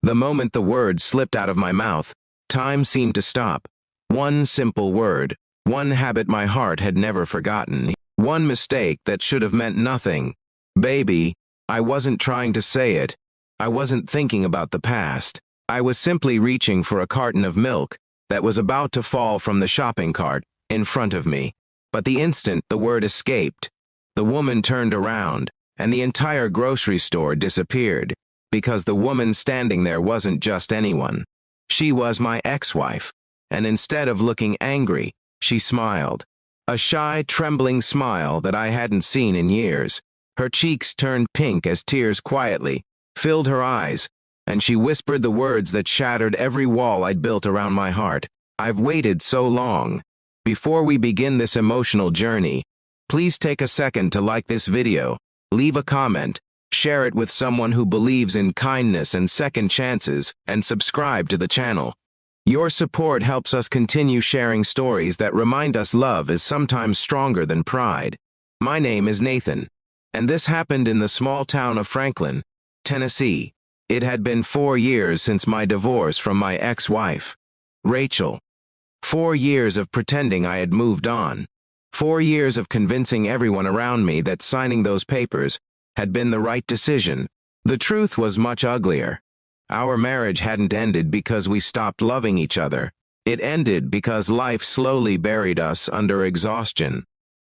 The moment the word slipped out of my mouth, time seemed to stop. One simple word, one habit my heart had never forgotten, one mistake that should have meant nothing. Baby, I wasn't trying to say it. I wasn't thinking about the past. I was simply reaching for a carton of milk that was about to fall from the shopping cart in front of me. But the instant the word escaped, the woman turned around, and the entire grocery store disappeared, because the woman standing there wasn't just anyone. She was my ex-wife, and instead of looking angry, she smiled. A shy, trembling smile that I hadn't seen in years. Her cheeks turned pink as tears quietly filled her eyes, and she whispered the words that shattered every wall I'd built around my heart. I've waited so long. Before we begin this emotional journey, please take a second to like this video, leave a comment, share it with someone who believes in kindness and second chances, and subscribe to the channel. Your support helps us continue sharing stories that remind us love is sometimes stronger than pride. My name is Nathan, and this happened in the small town of Franklin, Tennessee. It had been 4 years since my divorce from my ex-wife, Rachel. 4 years of pretending I had moved on. 4 years of convincing everyone around me that signing those papers had been the right decision. The truth was much uglier. Our marriage hadn't ended because we stopped loving each other. It ended because life slowly buried us under exhaustion,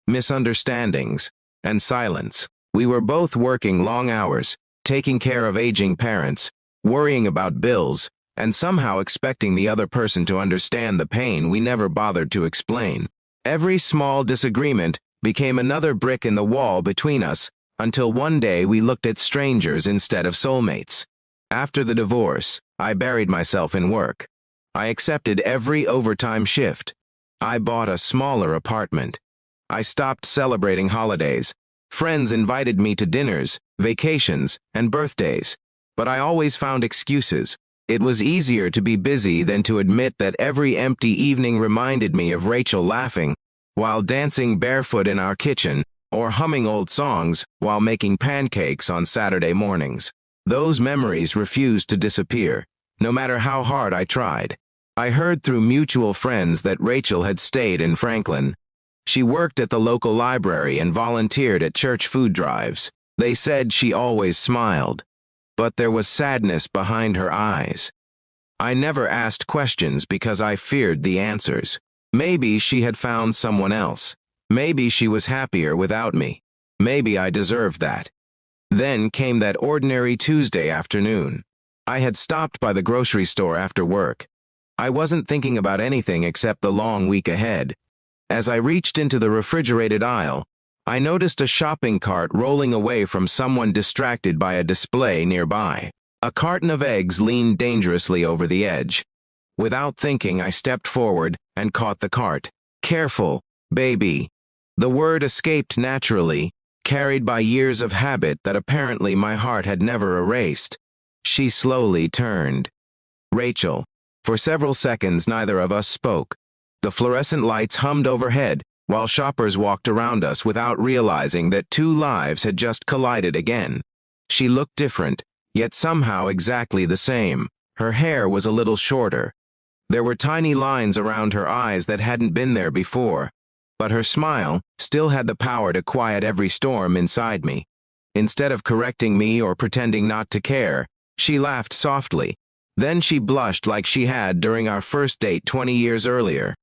misunderstandings, and silence. We were both working long hours, taking care of aging parents, worrying about bills, and somehow expecting the other person to understand the pain we never bothered to explain. Every small disagreement became another brick in the wall between us, until one day we looked at strangers instead of soulmates. After the divorce, I buried myself in work. I accepted every overtime shift. I bought a smaller apartment. I stopped celebrating holidays. Friends invited me to dinners, vacations, and birthdays, but I always found excuses. It was easier to be busy than to admit that every empty evening reminded me of Rachel laughing while dancing barefoot in our kitchen, or humming old songs while making pancakes on Saturday mornings. Those memories refused to disappear, no matter how hard I tried. I heard through mutual friends that Rachel had stayed in Franklin. She worked at the local library and volunteered at church food drives. They said she always smiled, but there was sadness behind her eyes. I never asked questions because I feared the answers. Maybe she had found someone else. Maybe she was happier without me. Maybe I deserved that. Then came that ordinary Tuesday afternoon. I had stopped by the grocery store after work. I wasn't thinking about anything except the long week ahead. As I reached into the refrigerated aisle, I noticed a shopping cart rolling away from someone distracted by a display nearby. A carton of eggs leaned dangerously over the edge. Without thinking, I stepped forward and caught the cart. Careful, baby. The word escaped naturally, carried by years of habit that apparently my heart had never erased. She slowly turned. Rachel. For several seconds, neither of us spoke. The fluorescent lights hummed overhead, while shoppers walked around us without realizing that 2 lives had just collided again. She looked different, yet somehow exactly the same. Her hair was a little shorter. There were tiny lines around her eyes that hadn't been there before, but her smile still had the power to quiet every storm inside me. Instead of correcting me or pretending not to care, she laughed softly. Then she blushed like she had during our first date 20 years earlier.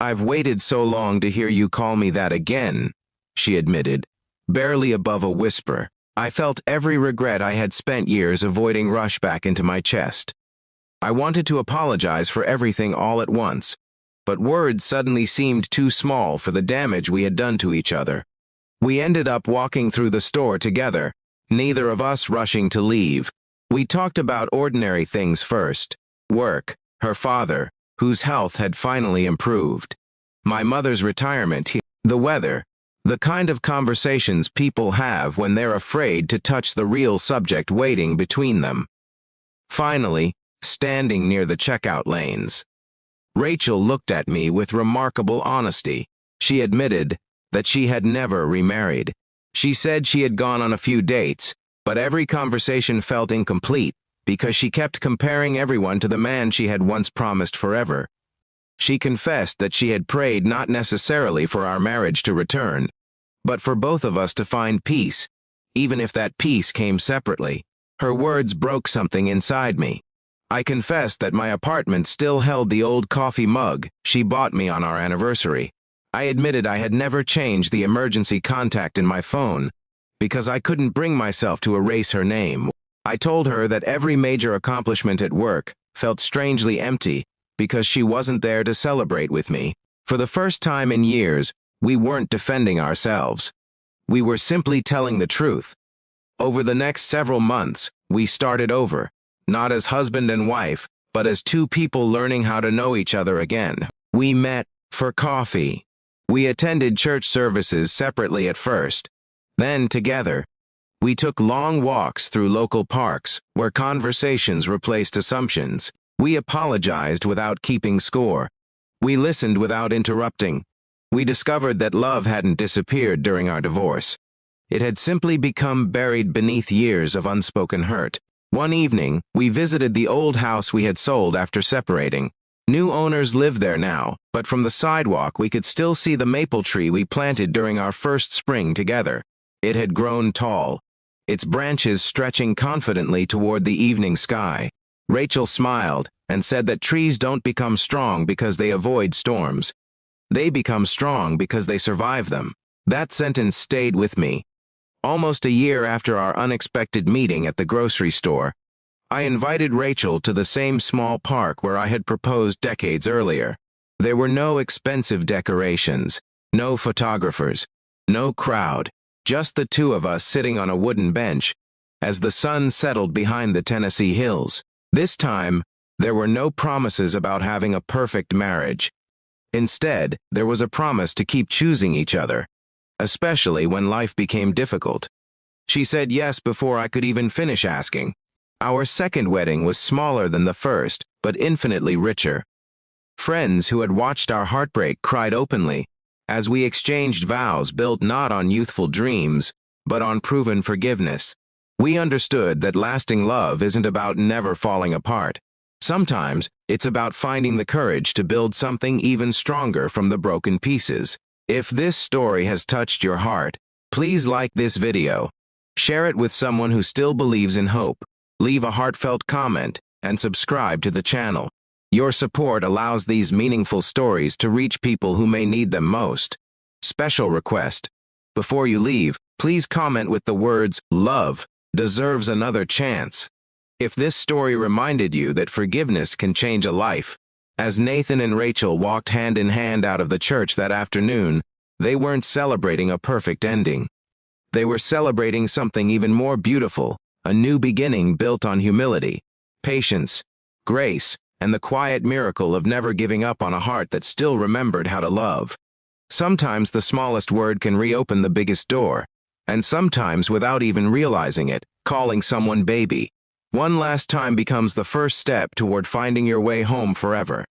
"I've waited so long to hear you call me that again," she admitted, barely above a whisper. I felt every regret I had spent years avoiding rush back into my chest. I wanted to apologize for everything all at once, but words suddenly seemed too small for the damage we had done to each other. We ended up walking through the store together, neither of us rushing to leave. We talked about ordinary things first: work, her father, whose health had finally improved, my mother's retirement, the weather, the kind of conversations people have when they're afraid to touch the real subject waiting between them. Finally, standing near the checkout lanes, Rachel looked at me with remarkable honesty. She admitted that she had never remarried. She said she had gone on a few dates, but every conversation felt incomplete because she kept comparing everyone to the man she had once promised forever. She confessed that she had prayed not necessarily for our marriage to return, but for both of us to find peace, even if that peace came separately. Her words broke something inside me. I confessed that my apartment still held the old coffee mug she bought me on our anniversary. I admitted I had never changed the emergency contact in my phone, because I couldn't bring myself to erase her name. I told her that every major accomplishment at work felt strangely empty because she wasn't there to celebrate with me. For the first time in years, we weren't defending ourselves. We were simply telling the truth. Over the next several months, we started over, not as husband and wife, but as two people learning how to know each other again. We met for coffee. We attended church services separately at first, then together. We took long walks through local parks, where conversations replaced assumptions. We apologized without keeping score. We listened without interrupting. We discovered that love hadn't disappeared during our divorce. It had simply become buried beneath years of unspoken hurt. One evening, we visited the old house we had sold after separating. New owners lived there now, but from the sidewalk we could still see the maple tree we planted during our first spring together. It had grown tall, its branches stretching confidently toward the evening sky. Rachel smiled and said that trees don't become strong because they avoid storms. They become strong because they survive them. That sentence stayed with me. Almost a year after our unexpected meeting at the grocery store, I invited Rachel to the same small park where I had proposed decades earlier. There were no expensive decorations, no photographers, no crowd, just the two of us sitting on a wooden bench as the sun settled behind the Tennessee hills. This time, there were no promises about having a perfect marriage. Instead, there was a promise to keep choosing each other, especially when life became difficult. She said yes before I could even finish asking. Our second wedding was smaller than the first, but infinitely richer. Friends who had watched our heartbreak cried openly, as we exchanged vows built not on youthful dreams, but on proven forgiveness. We understood that lasting love isn't about never falling apart. Sometimes, it's about finding the courage to build something even stronger from the broken pieces. If this story has touched your heart, please like this video, share it with someone who still believes in hope, leave a heartfelt comment, and subscribe to the channel. Your support allows these meaningful stories to reach people who may need them most. Special request: before you leave, please comment with the words, "Love deserves another chance." If this story reminded you that forgiveness can change a life. As Nathan and Rachel walked hand in hand out of the church that afternoon, they weren't celebrating a perfect ending. They were celebrating something even more beautiful, a new beginning built on humility, patience, grace, and the quiet miracle of never giving up on a heart that still remembered how to love. Sometimes the smallest word can reopen the biggest door, and sometimes without even realizing it, calling someone baby one last time becomes the first step toward finding your way home forever.